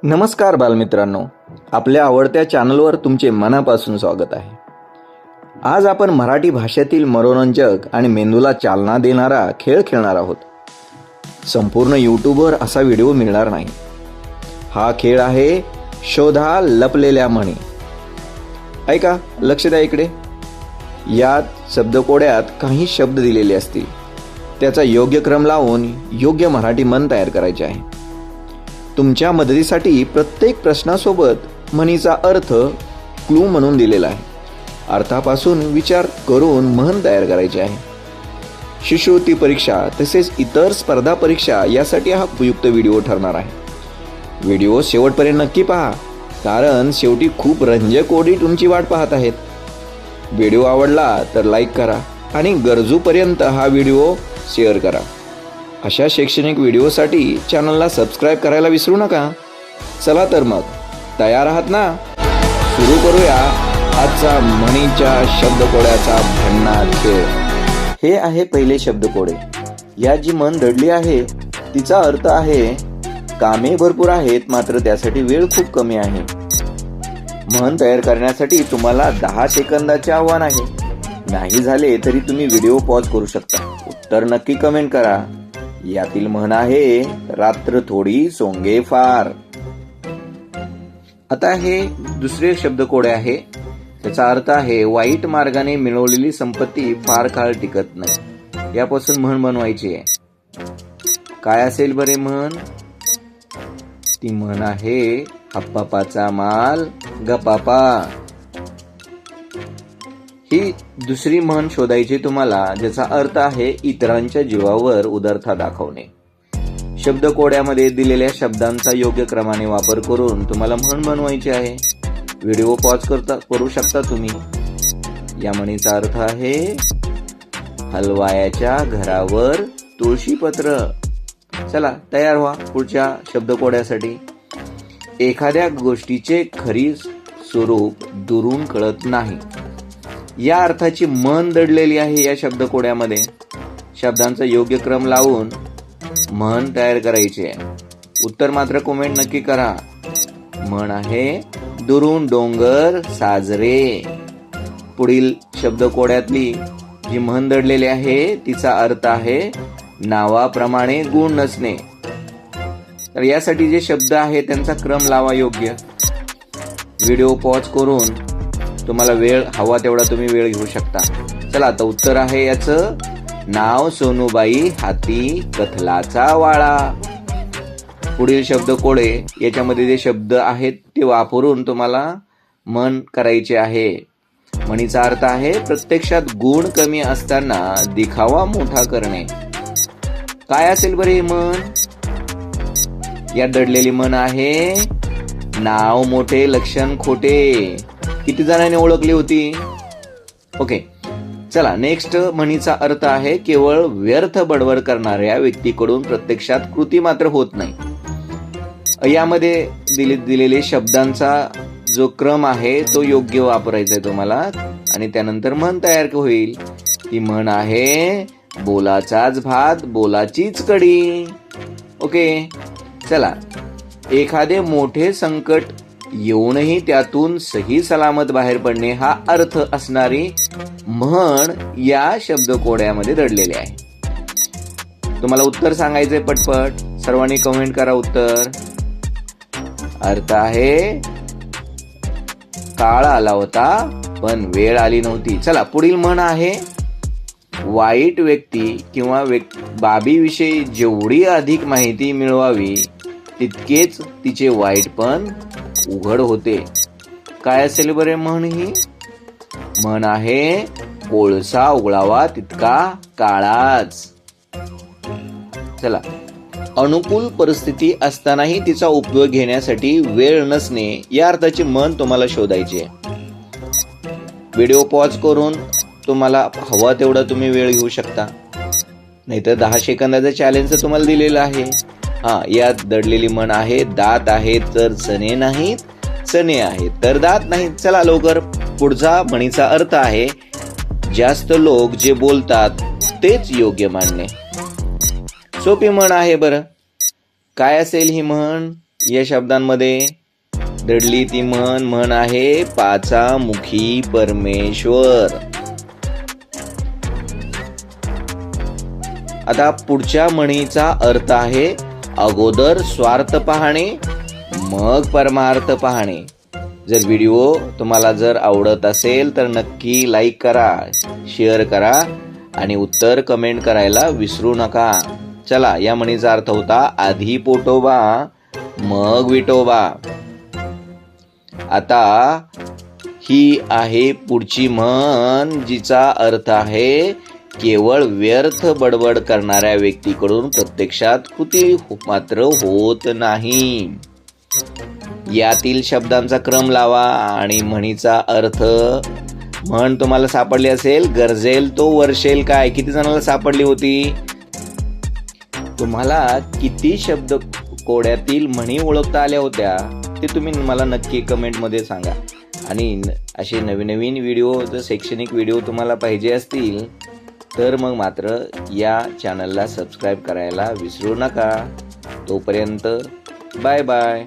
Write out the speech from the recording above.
नमस्कार बालमित्रांनो, आपल्या आवडत्या चॅनलवर तुमचे मनापासून स्वागत आहे. आज आपण मराठी भाषेतील मनोरंजक आणि मेंदूला चालना देणारा खेळ खेळणार आहोत. संपूर्ण यूट्यूबवर असा व्हिडिओ मिळणार नाही. हा खेळ आहे शोधा लपलेल्या म्हणी. ऐका, लक्ष द्या इकडे. यात शब्दकोड्यात काही शब्द दिलेले असतील. त्याचा योग्य क्रम लावून योग्य मराठी म्हण तयार करायचे आहे. तुमच्या मदतीसाठी प्रत्येक प्रश्नासोबत म्हणीचा अर्थ क्लू म्हणून दिलेला आहे. अर्थापासून विचार करून म्हण तयार करायची आहे. शिष्यवृत्ती परीक्षा तसेच इतर स्पर्धा परीक्षा यासाठी हा उपयुक्त व्हिडिओ ठरणार आहे. व्हिडिओ शेवटपर्यंत नक्की पहा, कारण शेवटी खूप रंजक ओळी तुमची वाट पाहत आहेत. व्हिडिओ आवडला तर लाईक करा आणि गरजूपर्यंत हा व्हिडिओ शेअर करा. अशा शैक्षणिक व्हिडिओसाठी चॅनलला सबस्क्राईब करायला विसरू नका. चला तर मग, तयार आहात ना? सुरू करूया आजचा म्हणीच्या शब्दकोड्याचा भन्नाट खेळ. हे आहे पहिले शब्दकोडे. या जी म्हण दडली आहे तिचा अर्थ आहे कामे भरपूर आहेत मात्र त्यासाठी वेळ खूप कमी आहे. म्हण तयार करण्यासाठी तुम्हाला 10 सेकंदाचे आव्हान आहे. नाही झाले तरी तुम्ही व्हिडिओ पॉज करू शकता. उत्तर नक्की कमेंट करा. यातील म्हण आहे रात्र थोडी सोंगे फार. आता हे दुसरे शब्दकोडे आहे. त्याचा अर्थ आहे वाईट मार्गाने मिळवलेली संपत्ती फार काळ टिकत नाही. यापासून म्हण बनवायची आहे. काय असेल बरे म्हण? ती म्हण आहे हप्पापाचा माल गपापा. ही दुसरी म्हण शोधायची तुम्हाला, ज्याचा अर्थ आहे इतरांच्या जीवावर उदारता दाखवणे. शब्दकोड्यामध्ये दिलेल्या शब्दांचा योग्य क्रमाने वापर करून तुम्हाला म्हण बनवायची आहे. व्हिडिओ पॉज करू शकता तुम्ही. या म्हणीचा अर्थ आहे हलवायाच्या घरावर तुळशीपत्र. चला तयार व्हा पुढच्या शब्दकोड्यासाठी. एखाद्या गोष्टीचे खरी स्वरूप दुरून कळत नाही. या अर्थाची म्हण दडलेली आहे या शब्दकोड्यामध्ये. शब्दांचा योग्य क्रम लावून म्हण तयार करायची आहे. उत्तर मात्र कमेंट नक्की करा. म्हण आहे दुरून डोंगर साजरे. पुढील शब्दकोड्यातली जी म्हण दडलेली आहे तिचा अर्थ आहे नावाप्रमाणे गुण नसणे. तर यासाठी जे शब्द आहे त्यांचा क्रम लावा योग्य. व्हिडिओ पॉज करून तुम्हाला वेळ हवा तेवढा तुम्ही वेळ घेऊ शकता. चला आता उत्तर आहे याचं नाव सोनूबाई हाती कथलाचा वाळा. पुढील शब्दकोडे याच्यामध्ये जे शब्द आहेत ते वापरून तुम्हाला म्हण करायचे आहे. म्हणीचा अर्थ आहे प्रत्यक्षात गुण कमी असताना दिखावा मोठा करणे. काय असेल बरे ही म्हण? यात दडलेली म्हण आहे नाव मोठे लक्षण खोटे. किती जणांनी ओळखली होती? ओके, चला नेक्स्ट म्हणीचा अर्थ आहे केवळ व्यर्थ बडबड करणाऱ्या व्यक्तीकडून प्रत्यक्षात कृती मात्र होत नाही. यामध्ये दिलेले शब्दांचा जो क्रम आहे तो योग्य वापरायचा आहे तुम्हाला आणि त्यानंतर म्हण तयार होईल. ती म्हण आहे बोलाचाच भात बोलाचीच कढी. ओके, चला. एखादे मोठे संकट येऊनही त्यातून सही सलामत बाहेर पडणे हा अर्थ असणारी म्हण या शब्दकोड्यामध्ये दडलेली आहे. तुम्हाला उत्तर सांगायचंय पटपट. सर्वांनी कमेंट करा उत्तर. अर्थ आहे काळ आला होता पण वेळ आली नव्हती. चला पुढील म्हण आहे वाईट व्यक्ती किंवा बाबीविषयी जेवढी अधिक माहिती मिळवावी तितकेच तिचे वाईटपण उघड होते. काय असेल बरे म्हण ही? म्हण आहे कोळसा उघडावा तितका काळाच. चला, अनुकूल परिस्थिती असतानाही तिचा उपयोग घेण्यासाठी वेळ नसणे या अर्थाची म्हण तुम्हाला शोधायची आहे. व्हिडिओ पॉज करून तुम्हाला हवा तेवढा तुम्ही वेळ घेऊ शकता. नाहीतर 10 सेकंदाचं चॅलेंज तुम्हाला दिलेलं आहे. यात दडलेली म्हण आहे दात आहेत तर चणे नाहीत, चणे आहेत तर दात नाहीत. चला लवकर. पुढचा म्हणीचा अर्थ आहे जास्त लोक जे बोलतात तेच योग्य मानणे. सोपी म्हण आहे बरं. काय असेल ही म्हण? या शब्दांमध्ये दडली ती म्हण आहे पाचामुखी परमेश्वर. आता पुढच्या म्हणीचा अर्थ आहे अगोदर स्वार्थ पाहणे मग परमार्थ पाहणे. जर व्हिडिओ तुम्हाला जर आवडत असेल तर नक्की लाईक करा, शेअर करा आणि उत्तर कमेंट करायला विसरू नका. चला, या म्हणीचा अर्थ होता आधी पोटोबा मग विठोबा. आता ही आहे पुढची म्हण जिचा अर्थ आहे केवळ व्यर्थ बडबड करणाऱ्या व्यक्तीकडून प्रत्यक्षात कृती मात्र होत नाही. यातील शब्दांचा क्रम लावा आणि म्हणीचा अर्थ. म्हण तुम्हाला सापडली असेल, गरजेल तो वर्षेल काय. किती जणांना सापडली होती? तुम्हाला किती शब्द कोड्यातील म्हणी ओळखता आल्या होत्या ते तुम्ही मला नक्की कमेंटमध्ये सांगा. आणि असे नवीन नवीन व्हिडिओ, जर शैक्षणिक व्हिडिओ तुम्हाला पाहिजे असतील तर मग मात्र या चॅनलला सबस्क्राईब करायला विसरू नका. तोपर्यंत बाय बाय.